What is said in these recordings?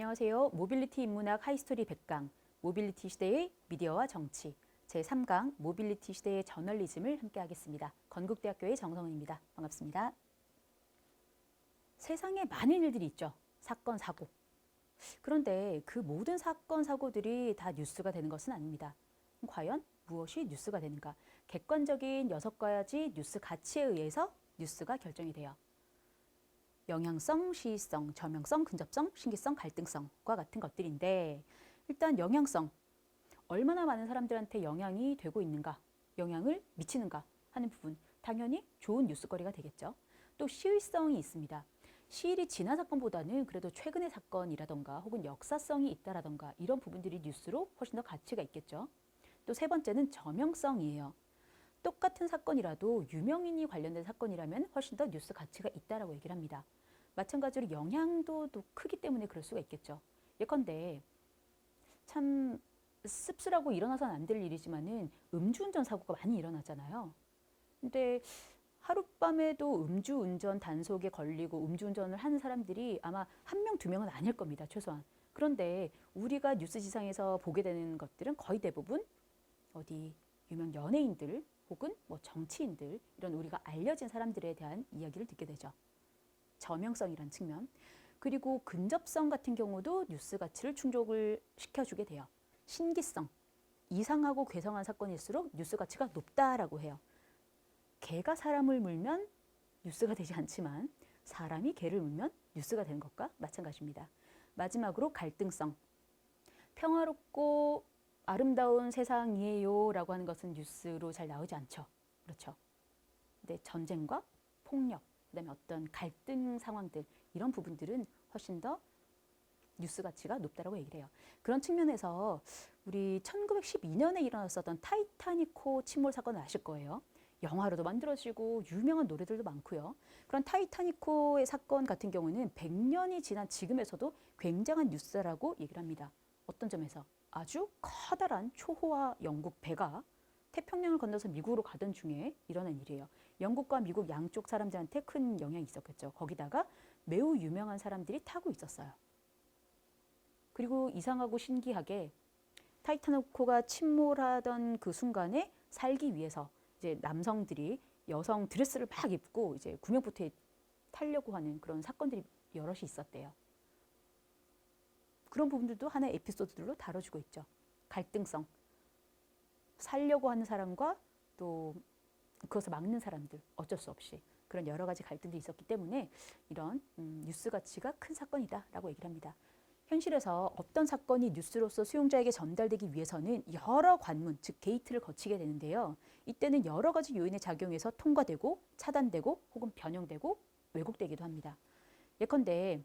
안녕하세요. 모빌리티 인문학 하이스토리 100강, 모빌리티 시대의 미디어와 정치, 제3강 모빌리티 시대의 저널리즘을 함께 하겠습니다. 건국대학교의 정성은입니다. 반갑습니다. 세상에 많은 일들이 있죠. 사건, 사고. 그런데 그 모든 사건, 사고들이 다 뉴스가 되는 것은 아닙니다. 과연 무엇이 뉴스가 되는가? 객관적인 6가지 뉴스 가치에 의해서 뉴스가 결정이 돼요. 영향성, 시의성, 저명성, 근접성, 신기성, 갈등성과 같은 것들인데 일단 영향성, 얼마나 많은 사람들한테 영향이 되고 있는가, 영향을 미치는가 하는 부분, 당연히 좋은 뉴스거리가 되겠죠. 또 시의성이 있습니다. 시일이 지난 사건보다는 그래도 최근의 사건이라던가 혹은 역사성이 있다라던가 이런 부분들이 뉴스로 훨씬 더 가치가 있겠죠. 또 세 번째는 저명성이에요. 똑같은 사건이라도 유명인이 관련된 사건이라면 훨씬 더 뉴스 가치가 있다라고 얘기를 합니다. 마찬가지로 영향도도 크기 때문에 그럴 수가 있겠죠. 예컨대 참 씁쓸하고 일어나서는 안 될 일이지만은 음주운전 사고가 많이 일어나잖아요. 근데 하룻밤에도 음주운전 단속에 걸리고 음주운전을 하는 사람들이 아마 한 명, 두 명은 아닐 겁니다. 최소한. 그런데 우리가 뉴스 지상에서 보게 되는 것들은 거의 대부분 어디 유명 연예인들 혹은 뭐 정치인들 이런 우리가 알려진 사람들에 대한 이야기를 듣게 되죠. 저명성이란 측면. 그리고 근접성 같은 경우도 뉴스 가치를 충족을 시켜주게 돼요. 신기성. 이상하고 괴성한 사건일수록 뉴스 가치가 높다라고 해요. 개가 사람을 물면 뉴스가 되지 않지만 사람이 개를 물면 뉴스가 되는 것과 마찬가지입니다. 마지막으로 갈등성. 평화롭고 아름다운 세상이에요 라고 하는 것은 뉴스로 잘 나오지 않죠. 그렇죠. 근데 전쟁과 폭력, 그다음에 어떤 갈등 상황들 이런 부분들은 훨씬 더 뉴스 가치가 높다라고 얘기를 해요. 그런 측면에서 우리 1912년에 일어났었던 타이타닉호 침몰 사건을 아실 거예요. 영화로도 만들어지고 유명한 노래들도 많고요. 그런 타이타닉호의 사건 같은 경우는 100년이 지난 지금에서도 굉장한 뉴스라고 얘기를 합니다. 어떤 점에서? 아주 커다란 초호화 영국 배가 태평양을 건너서 미국으로 가던 중에 일어난 일이에요. 영국과 미국 양쪽 사람들한테 큰 영향이 있었겠죠. 거기다가 매우 유명한 사람들이 타고 있었어요. 그리고 이상하고 신기하게 타이타닉호가 침몰하던 그 순간에 살기 위해서 이제 남성들이 여성 드레스를 막 입고 이제 구명보트에 타려고 하는 그런 사건들이 여럿이 있었대요. 그런 부분들도 하나의 에피소드들로 다뤄주고 있죠. 갈등성. 살려고 하는 사람과 또 그것을 막는 사람들, 어쩔 수 없이 그런 여러 가지 갈등들이 있었기 때문에 이런 뉴스 가치가 큰 사건이다라고 얘기를 합니다. 현실에서 어떤 사건이 뉴스로서 수용자에게 전달되기 위해서는 여러 관문, 즉 게이트를 거치게 되는데요. 이때는 여러 가지 요인의 작용에서 통과되고 차단되고 혹은 변형되고 왜곡되기도 합니다. 예컨대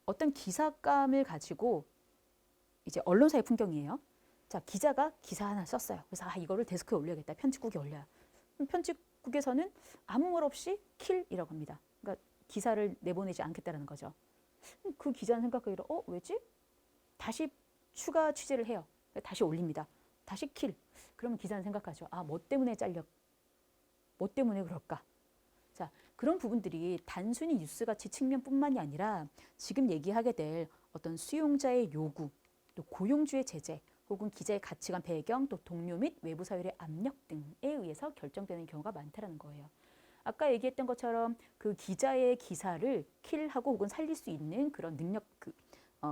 어떤 기사감을 가지고 이제 언론사의 풍경이에요. 자, 기자가 기사 하나 썼어요. 그래서 이거를 데스크에 올려야겠다. 편집국에 올려요. 편집국에서는 아무 말 없이 킬이라고 합니다. 그러니까 기사를 내보내지 않겠다는 거죠. 그 기자는 생각하기로 왜지? 다시 추가 취재를 해요. 다시 올립니다. 다시 킬. 그러면 기자는 생각하죠. 뭐 때문에 뭐 때문에 그럴까? 자, 그런 부분들이 단순히 뉴스 가치 측면뿐만이 아니라 지금 얘기하게 될 어떤 수용자의 요구, 또 고용주의 제재, 혹은 기자의 가치관 배경, 또 동료 및 외부 사회의 압력 등에 의해서 결정되는 경우가 많다는 거예요. 아까 얘기했던 것처럼 그 기자의 기사를 킬하고 혹은 살릴 수 있는 그런 능력,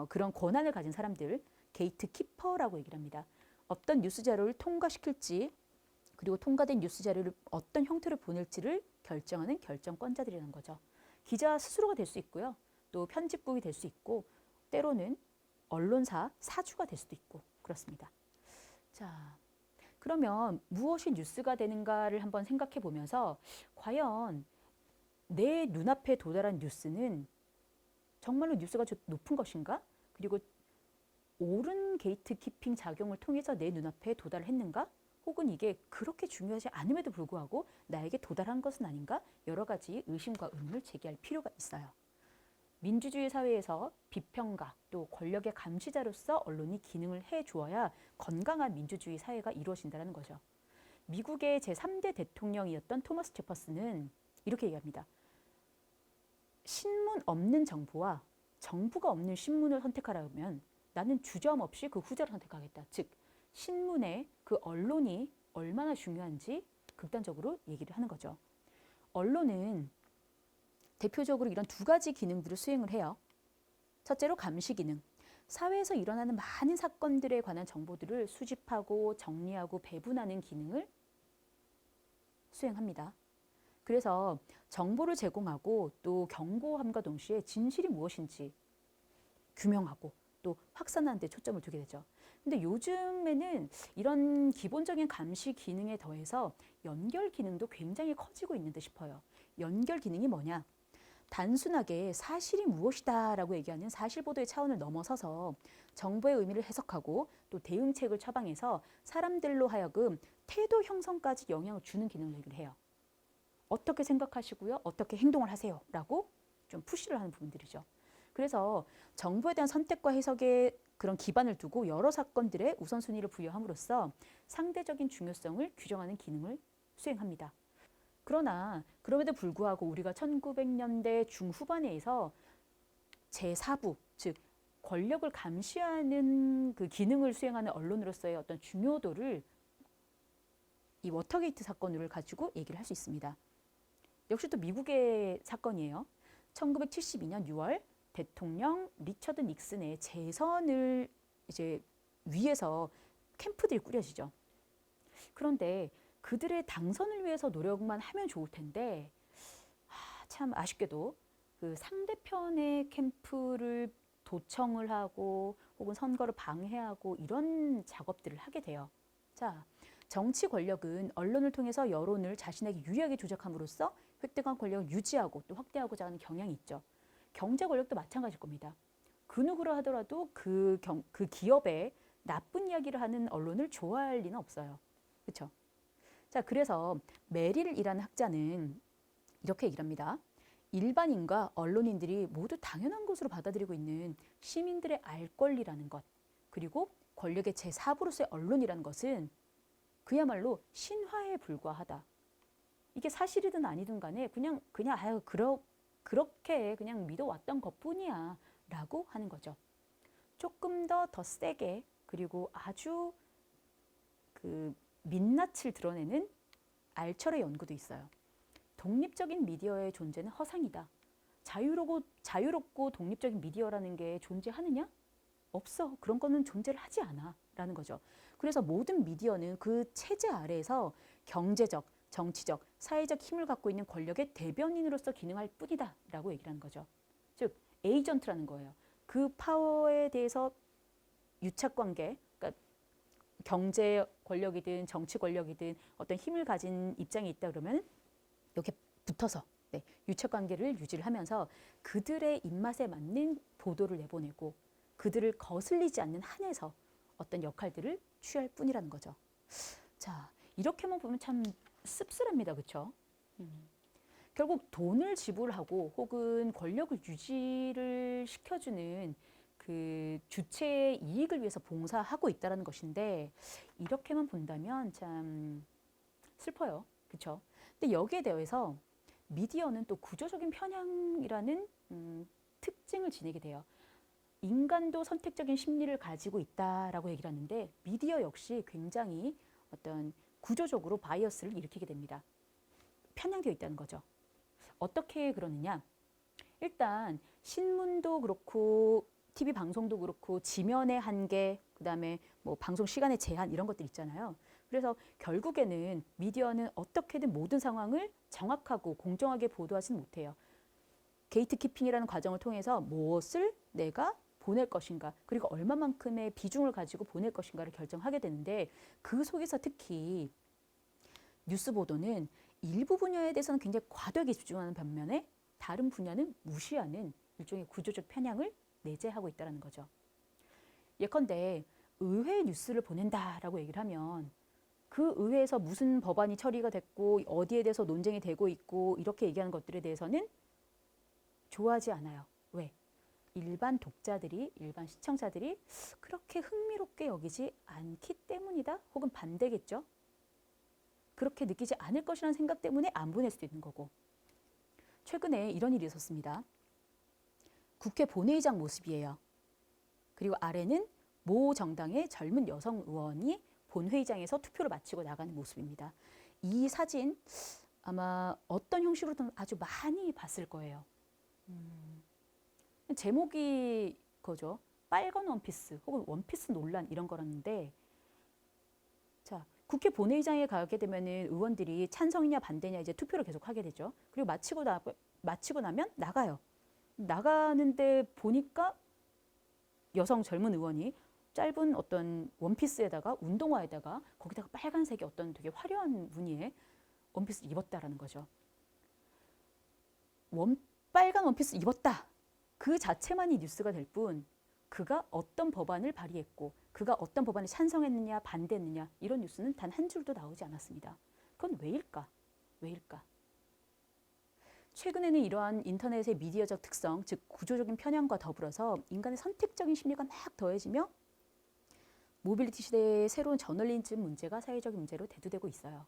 그런 권한을 가진 사람들, 게이트 키퍼라고 얘기를 합니다. 어떤 뉴스 자료를 통과시킬지, 그리고 통과된 뉴스 자료를 어떤 형태로 보낼지를 결정하는 결정권자들이라는 거죠. 기자 스스로가 될 수 있고요. 또 편집국이 될 수 있고, 때로는 언론사 사주가 될 수도 있고 그렇습니다. 자, 그러면 무엇이 뉴스가 되는가를 한번 생각해 보면서 과연 내 눈앞에 도달한 뉴스는 정말로 뉴스가 높은 것인가? 그리고 옳은 게이트 키핑 작용을 통해서 내 눈앞에 도달을 했는가? 혹은 이게 그렇게 중요하지 않음에도 불구하고 나에게 도달한 것은 아닌가? 여러 가지 의심과 의문을 제기할 필요가 있어요. 민주주의 사회에서 비평가 또 권력의 감시자로서 언론이 기능을 해주어야 건강한 민주주의 사회가 이루어진다는 거죠. 미국의 제3대 대통령이었던 토머스 제퍼슨은 이렇게 얘기합니다. 신문 없는 정부와 정보가 없는 신문을 선택하라면 나는 주저함없이 그 후자를 선택하겠다. 즉 신문의 그 언론이 얼마나 중요한지 극단적으로 얘기를 하는 거죠. 언론은 대표적으로 이런 두 가지 기능들을 수행을 해요. 첫째로 감시 기능. 사회에서 일어나는 많은 사건들에 관한 정보들을 수집하고 정리하고 배분하는 기능을 수행합니다. 그래서 정보를 제공하고 또 경고함과 동시에 진실이 무엇인지 규명하고 또 확산하는 데 초점을 두게 되죠. 근데 요즘에는 이런 기본적인 감시 기능에 더해서 연결 기능도 굉장히 커지고 있는 듯 싶어요. 연결 기능이 뭐냐? 단순하게 사실이 무엇이다라고 얘기하는 사실 보도의 차원을 넘어서서 정보의 의미를 해석하고 또 대응책을 처방해서 사람들로 하여금 태도 형성까지 영향을 주는 기능을 얘기를 해요. 어떻게 생각하시고요? 어떻게 행동을 하세요? 라고 좀 푸시를 하는 부분들이죠. 그래서 정보에 대한 선택과 해석에 그런 기반을 두고 여러 사건들의 우선순위를 부여함으로써 상대적인 중요성을 규정하는 기능을 수행합니다. 그러나 그럼에도 불구하고 우리가 1900년대 중후반에서 제4부, 즉 권력을 감시하는 그 기능을 수행하는 언론으로서의 어떤 중요도를 이 워터게이트 사건을 가지고 얘기를 할 수 있습니다. 역시 또 미국의 사건이에요. 1972년 6월 대통령 리처드 닉슨의 재선을 이제 위해서 캠프들이 꾸려지죠. 그런데 그들의 당선을 위해서 노력만 하면 좋을 텐데 참 아쉽게도 그 상대편의 캠프를 도청을 하고 혹은 선거를 방해하고 이런 작업들을 하게 돼요. 자, 정치 권력은 언론을 통해서 여론을 자신에게 유리하게 조작함으로써 획득한 권력을 유지하고 또 확대하고자 하는 경향이 있죠. 경제 권력도 마찬가지일 겁니다. 그 누구라 하더라도 그 기업의 나쁜 이야기를 하는 언론을 좋아할 리는 없어요. 그렇죠? 자, 그래서 메릴이라는 학자는 이렇게 얘기를 합니다. 일반인과 언론인들이 모두 당연한 것으로 받아들이고 있는 시민들의 알 권리라는 것, 그리고 권력의 제4부로서의 언론이라는 것은 그야말로 신화에 불과하다. 이게 사실이든 아니든 간에 그냥 아유 그렇게 그냥 믿어왔던 것뿐이야 라고 하는 거죠. 조금 더 세게 그리고 아주 그 민낯을 드러내는 알철의 연구도 있어요. 독립적인 미디어의 존재는 허상이다. 자유롭고 독립적인 미디어라는 게 존재하느냐? 없어. 그런 거는 존재를 하지 않아. 라는 거죠. 그래서 모든 미디어는 그 체제 아래에서 경제적, 정치적, 사회적 힘을 갖고 있는 권력의 대변인으로서 기능할 뿐이다. 라고 얘기를 하는 거죠. 즉, 에이전트라는 거예요. 그 파워에 대해서 유착관계, 그러니까 경제 권력이든 정치 권력이든 어떤 힘을 가진 입장이 있다 그러면 이렇게 붙어서 유착관계를 유지를 하면서 그들의 입맛에 맞는 보도를 내보내고 그들을 거슬리지 않는 한에서 어떤 역할들을 취할 뿐이라는 거죠. 자, 이렇게만 보면 참 씁쓸합니다. 그렇죠? 결국 돈을 지불하고 혹은 권력을 유지를 시켜주는 그 주체의 이익을 위해서 봉사하고 있다는 것인데 이렇게만 본다면 참 슬퍼요. 그렇죠? 근데 여기에 대해서 미디어는 또 구조적인 편향이라는 특징을 지니게 돼요. 인간도 선택적인 심리를 가지고 있다라고 얘기를 하는데 미디어 역시 굉장히 어떤 구조적으로 바이어스를 일으키게 됩니다. 편향되어 있다는 거죠. 어떻게 그러느냐? 일단 신문도 그렇고 TV 방송도 그렇고 지면의 한계, 그다음에 뭐 방송 시간의 제한 이런 것들 있잖아요. 그래서 결국에는 미디어는 어떻게든 모든 상황을 정확하고 공정하게 보도하지는 못해요. 게이트키핑이라는 과정을 통해서 무엇을 내가 보낼 것인가 그리고 얼마만큼의 비중을 가지고 보낼 것인가를 결정하게 되는데 그 속에서 특히 뉴스 보도는 일부 분야에 대해서는 굉장히 과도하게 집중하는 반면에 다른 분야는 무시하는 일종의 구조적 편향을 내재하고 있다는 거죠. 예컨대 의회 뉴스를 보낸다라고 얘기를 하면 그 의회에서 무슨 법안이 처리가 됐고 어디에 대해서 논쟁이 되고 있고 이렇게 얘기하는 것들에 대해서는 좋아하지 않아요. 왜? 일반 독자들이, 일반 시청자들이 그렇게 흥미롭게 여기지 않기 때문이다? 혹은 반대겠죠? 그렇게 느끼지 않을 것이라는 생각 때문에 안 보낼 수도 있는 거고. 최근에 이런 일이 있었습니다. 국회 본회의장 모습이에요. 그리고 아래는 모 정당의 젊은 여성 의원이 본회의장에서 투표를 마치고 나가는 모습입니다. 이 사진 아마 어떤 형식으로든 아주 많이 봤을 거예요. 제목이 그거죠. 빨간 원피스 혹은 원피스 논란 이런 거라는데, 자, 국회 본회의장에 가게 되면은 의원들이 찬성이냐 반대냐 이제 투표를 계속 하게 되죠. 그리고 마치고 나면 나가요. 나가는데 보니까 여성 젊은 의원이 짧은 어떤 원피스에다가 운동화에다가 거기다가 빨간색의 어떤 되게 화려한 무늬의 원피스를 입었다라는 거죠. 빨간 원피스 입었다. 그 자체만이 뉴스가 될 뿐 그가 어떤 법안을 발의했고 그가 어떤 법안에 찬성했느냐 반대했느냐 이런 뉴스는 단 한 줄도 나오지 않았습니다. 그건 왜일까? 왜일까? 최근에는 이러한 인터넷의 미디어적 특성, 즉 구조적인 편향과 더불어서 인간의 선택적인 심리가 막 더해지며 모빌리티 시대의 새로운 저널리즘 문제가 사회적인 문제로 대두되고 있어요.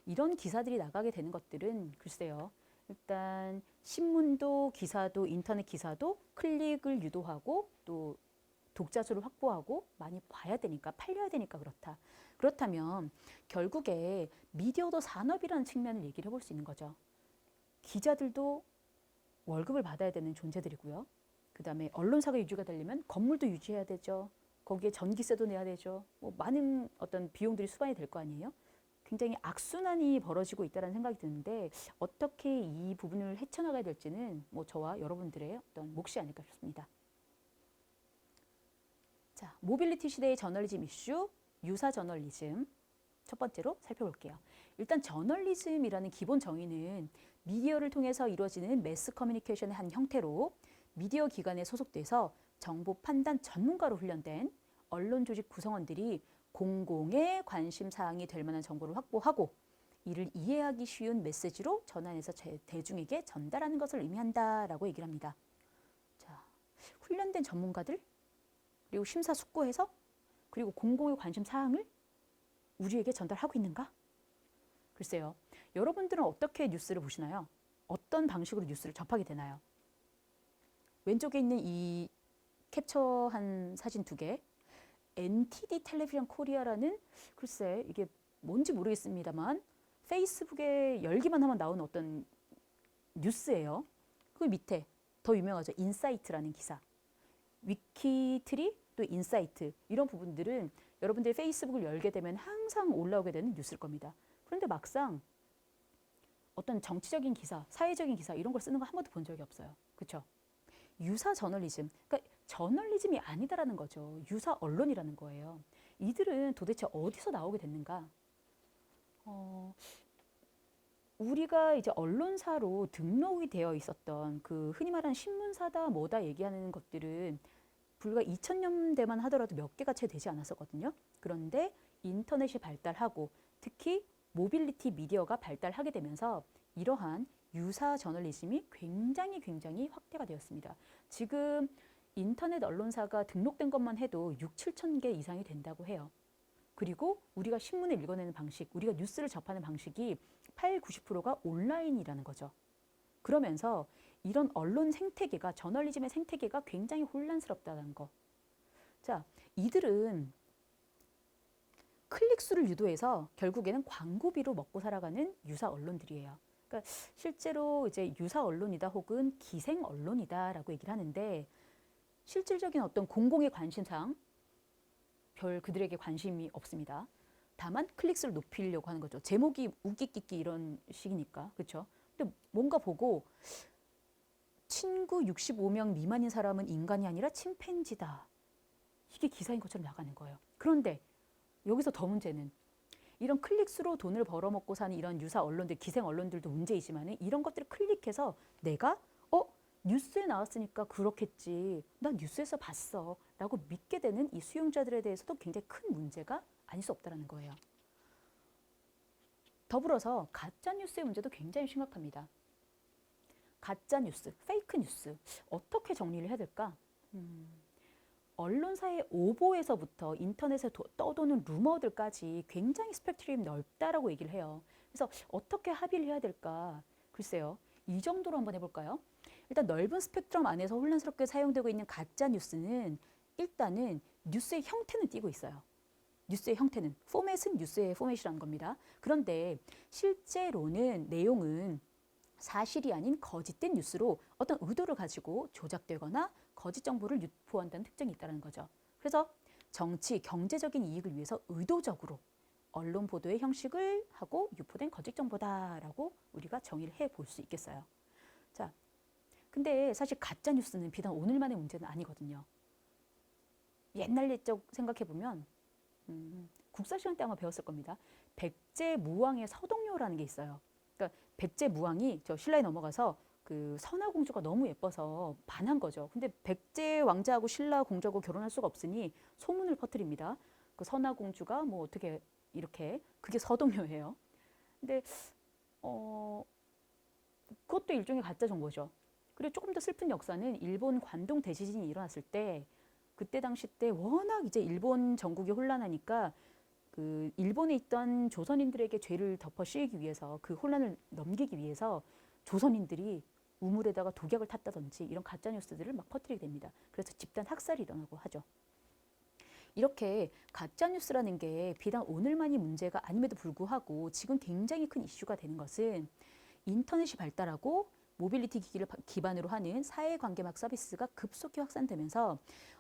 이런 기사들이 나가게 되는 것들은 글쎄요. 일단 신문도 기사도 인터넷 기사도 클릭을 유도하고 또 독자 수를 확보하고 많이 봐야 되니까 팔려야 되니까 그렇다. 그렇다면 결국에 미디어도 산업이라는 측면을 얘기를 해볼 수 있는 거죠. 기자들도 월급을 받아야 되는 존재들이고요. 그다음에 언론사가 유지가 되려면 건물도 유지해야 되죠. 거기에 전기세도 내야 되죠. 뭐 많은 어떤 비용들이 수반이 될 거 아니에요. 굉장히 악순환이 벌어지고 있다는 생각이 드는데 어떻게 이 부분을 헤쳐나가야 될지는 뭐 저와 여러분들의 어떤 몫이 아닐까 싶습니다. 자, 모빌리티 시대의 저널리즘 이슈, 유사 저널리즘 첫 번째로 살펴볼게요. 일단 저널리즘이라는 기본 정의는 미디어를 통해서 이루어지는 매스 커뮤니케이션의 한 형태로 미디어 기관에 소속돼서 정보 판단 전문가로 훈련된 언론 조직 구성원들이 공공의 관심 사항이 될 만한 정보를 확보하고 이를 이해하기 쉬운 메시지로 전환해서 대중에게 전달하는 것을 의미한다라고 얘기를 합니다. 자, 훈련된 전문가들 그리고 심사숙고해서 그리고 공공의 관심 사항을 우리에게 전달하고 있는가? 글쎄요. 여러분들은 어떻게 뉴스를 보시나요? 어떤 방식으로 뉴스를 접하게 되나요? 왼쪽에 있는 이 캡처한 사진 두 개, NTD 텔레비전 코리아라는 글쎄 이게 뭔지 모르겠습니다만 페이스북에 열기만 하면 나오는 어떤 뉴스예요. 그 밑에 더 유명하죠. 인사이트라는 기사. 위키트리 또 인사이트 이런 부분들은 여러분들이 페이스북을 열게 되면 항상 올라오게 되는 뉴스일 겁니다. 그런데 막상 어떤 정치적인 기사, 사회적인 기사 이런 걸 쓰는 거 한 번도 본 적이 없어요. 그렇죠? 유사 저널리즘, 그러니까 저널리즘이 아니다라는 거죠. 유사 언론이라는 거예요. 이들은 도대체 어디서 나오게 됐는가? 우리가 이제 언론사로 등록이 되어 있었던 그 흔히 말하는 신문사다 뭐다 얘기하는 것들은 불과 2000년대만 하더라도 몇 개가 채 되지 않았었거든요. 그런데 인터넷이 발달하고 특히 모빌리티 미디어가 발달하게 되면서 이러한 유사 저널리즘이 굉장히 확대가 되었습니다. 지금 인터넷 언론사가 등록된 것만 해도 6, 7천 개 이상이 된다고 해요. 그리고 우리가 신문을 읽어내는 방식, 우리가 뉴스를 접하는 방식이 8, 90%가 온라인이라는 거죠. 그러면서 이런 언론 생태계가, 저널리즘의 생태계가 굉장히 혼란스럽다는 거. 자, 이들은 클릭수를 유도해서 결국에는 광고비로 먹고 살아가는 유사 언론들이에요. 그러니까 실제로 이제 유사 언론이다 혹은 기생 언론이다라고 얘기를 하는데 실질적인 어떤 공공의 관심사항 별 그들에게 관심이 없습니다. 다만 클릭수를 높이려고 하는 거죠. 제목이 웃기끼끼 이런 식이니까 그렇죠. 근데 뭔가 보고 친구 65명 미만인 사람은 인간이 아니라 침팬지다. 이게 기사인 것처럼 나가는 거예요. 그런데 여기서 더 문제는 이런 클릭수로 돈을 벌어먹고 사는 이런 유사 언론들, 기생 언론들도 문제이지만 이런 것들을 클릭해서 내가 뉴스에 나왔으니까 그렇겠지. 난 뉴스에서 봤어. 라고 믿게 되는 이 수용자들에 대해서도 굉장히 큰 문제가 아닐 수 없다는 거예요. 더불어서 가짜뉴스의 문제도 굉장히 심각합니다. 가짜뉴스, 페이크 뉴스 어떻게 정리를 해야 될까? 언론사의 오보에서부터 인터넷에 떠도는 루머들까지 굉장히 스펙트럼이 넓다라고 얘기를 해요. 그래서 어떻게 합의를 해야 될까? 글쎄요. 이 정도로 한번 해볼까요? 일단 넓은 스펙트럼 안에서 혼란스럽게 사용되고 있는 가짜 뉴스는 일단은 뉴스의 형태는 띄고 있어요. 뉴스의 형태는, 포맷은 뉴스의 포맷이라는 겁니다. 그런데 실제로는 내용은 사실이 아닌 거짓된 뉴스로 어떤 의도를 가지고 조작되거나 거짓 정보를 유포한다는 특징이 있다는 거죠. 그래서 정치, 경제적인 이익을 위해서 의도적으로 언론 보도의 형식을 하고 유포된 거짓 정보다라고 우리가 정의를 해볼 수 있겠어요. 자, 근데 사실 가짜 뉴스는 비단 오늘만의 문제는 아니거든요. 옛날 옛적 생각해보면 국사 시간 때 아마 배웠을 겁니다. 백제무왕의 서동요라는 게 있어요. 그러니까 백제무왕이 저 신라에 넘어가서 그 선화공주가 너무 예뻐서 반한 거죠. 근데 백제 왕자하고 신라 공주하고 결혼할 수가 없으니 소문을 퍼뜨립니다. 그 선화공주가 뭐 어떻게 이렇게, 그게 서동요예요. 근데 그것도 일종의 가짜 정보죠. 그리고 조금 더 슬픈 역사는 일본 관동 대지진이 일어났을 때, 그때 당시 때 워낙 이제 일본 전국이 혼란하니까 그 일본에 있던 조선인들에게 죄를 덮어 씌우기 위해서, 그 혼란을 넘기기 위해서 조선인들이 우물에다가 독약을 탔다든지 이런 가짜 뉴스들을 막 퍼뜨리게 됩니다. 그래서 집단 학살이 일어나고 하죠. 이렇게 가짜 뉴스라는 게 비단 오늘만이 문제가 아님에도 불구하고 지금 굉장히 큰 이슈가 되는 것은 인터넷이 발달하고 모빌리티 기기를 기반으로 하는 사회관계막 서비스가 급속히 확산되면서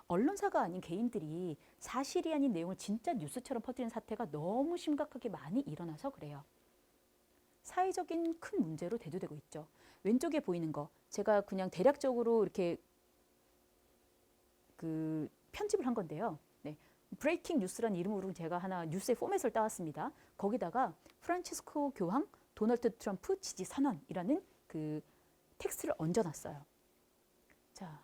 언론사가 아닌 개인들이 사실이 아닌 내용을 진짜 뉴스처럼 퍼뜨리는 사태가 너무 심각하게 많이 일어나서 그래요. 사회적인 큰 문제로 대두되고 있죠. 왼쪽에 보이는 거, 제가 그냥 대략적으로 이렇게 그 편집을 한 건데요. 네. 브레이킹 뉴스라는 이름으로 제가 하나 뉴스의 포맷을 따왔습니다. 거기다가 프란치스코 교황 도널드 트럼프 지지 선언이라는 그 텍스트를 얹어놨어요. 자,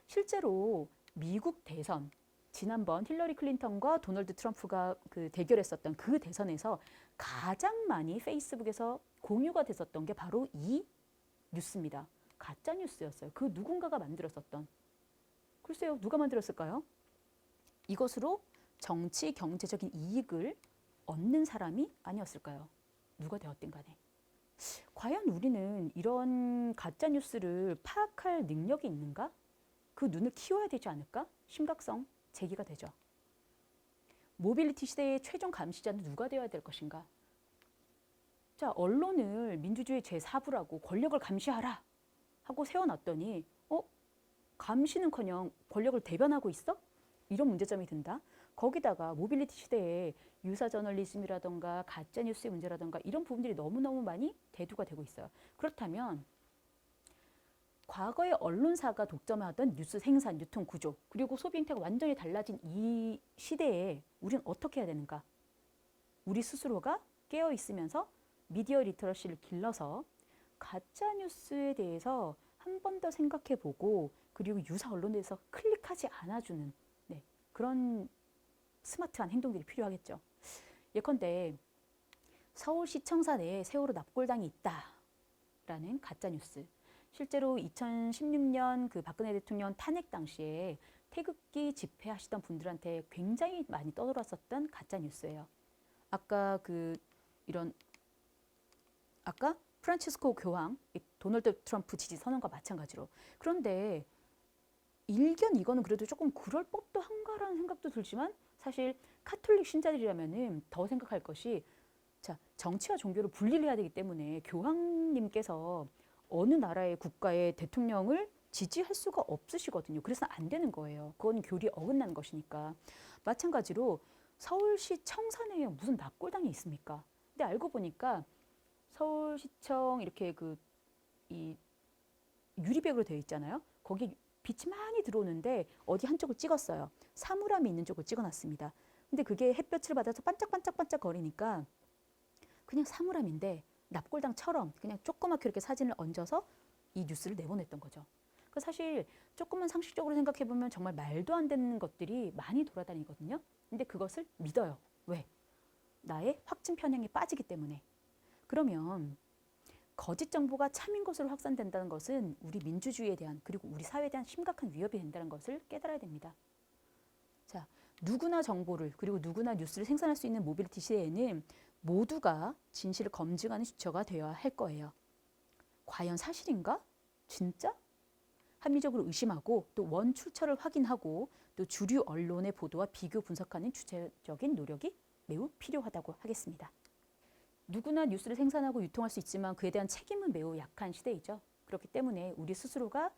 실제로 미국 대선, 지난번 힐러리 클린턴과 도널드 트럼프가 그 대결했었던 그 대선에서 가장 많이 페이스북에서 공유가 됐었던 게 바로 이 뉴스입니다. 가짜 뉴스였어요. 그 누군가가 만들었었던. 글쎄요, 누가 만들었을까요? 이것으로 정치, 경제적인 이익을 얻는 사람이 아니었을까요? 누가 되었든 간에. 과연 우리는 이런 가짜 뉴스를 파악할 능력이 있는가? 그 눈을 키워야 되지 않을까? 심각성 제기가 되죠. 모빌리티 시대의 최종 감시자는 누가 되어야 될 것인가? 자, 언론을 민주주의 제4부라고 권력을 감시하라 하고 세워놨더니 감시는커녕 권력을 대변하고 있어? 이런 문제점이 든다. 거기다가 모빌리티 시대에 유사 저널리즘이라던가 가짜 뉴스의 문제라던가 이런 부분들이 너무너무 많이 대두가 되고 있어요. 그렇다면 과거의 언론사가 독점하던 뉴스 생산, 유통 구조, 그리고 소비 행태가 완전히 달라진 이 시대에 우리는 어떻게 해야 되는가? 우리 스스로가 깨어 있으면서 미디어 리터러시를 길러서 가짜 뉴스에 대해서 한 번 더 생각해 보고, 그리고 유사 언론에 대해서 클릭하지 않아주는 그런 스마트한 행동들이 필요하겠죠. 예컨대 서울시청사 내에 세월호 납골당이 있다라는 가짜 뉴스. 실제로 2016년 그 박근혜 대통령 탄핵 당시에 태극기 집회하시던 분들한테 굉장히 많이 떠돌았었던 가짜 뉴스예요. 아까 프란치스코 교황, 도널드 트럼프 지지 선언과 마찬가지로. 그런데 일견 이거는 그래도 조금 그럴 법도 한가라는 생각도 들지만, 사실 카톨릭 신자들이라면은 더 생각할 것이, 자, 정치와 종교를 분리를 해야 되기 때문에 교황님께서 어느 나라의 국가의 대통령을 지지할 수가 없으시거든요. 그래서 안 되는 거예요. 그건 교리에 어긋나는 것이니까. 마찬가지로 서울시 청사내에 무슨 납골당이 있습니까? 근데 알고 보니까 서울시청 이렇게 이 유리벽으로 되어 있잖아요. 거기 빛이 많이 들어오는데 어디 한쪽을 찍었어요. 사물함이 있는 쪽을 찍어놨습니다. 근데 그게 햇볕을 받아서 반짝반짝반짝 거리니까 그냥 사물함인데 납골당처럼 그냥 조그맣게 이렇게 사진을 얹어서 이 뉴스를 내보냈던 거죠. 그 사실 조금만 상식적으로 생각해보면 정말 말도 안 되는 것들이 많이 돌아다니거든요. 근데 그것을 믿어요. 왜? 나의 확증 편향에 빠지기 때문에. 그러면 거짓 정보가 참인 것으로 확산된다는 것은 우리 민주주의에 대한, 그리고 우리 사회에 대한 심각한 위협이 된다는 것을 깨달아야 됩니다. 자, 누구나 정보를, 그리고 누구나 뉴스를 생산할 수 있는 모빌리티 시대에는 모두가 진실을 검증하는 주체가 되어야 할 거예요. 과연 사실인가? 진짜? 합리적으로 의심하고 또 원출처를 확인하고 또 주류 언론의 보도와 비교 분석하는 주체적인 노력이 매우 필요하다고 하겠습니다. 누구나 뉴스를 생산하고 유통할 수 있지만 그에 대한 책임은 매우 약한 시대이죠. 그렇기 때문에 우리 스스로가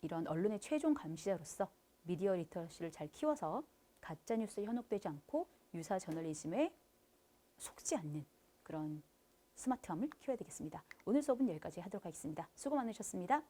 이런 언론의 최종 감시자로서 미디어 리터러시를 잘 키워서 가짜뉴스에 현혹되지 않고 유사 저널리즘에 속지 않는 그런 스마트함을 키워야 되겠습니다. 오늘 수업은 여기까지 하도록 하겠습니다. 수고 많으셨습니다.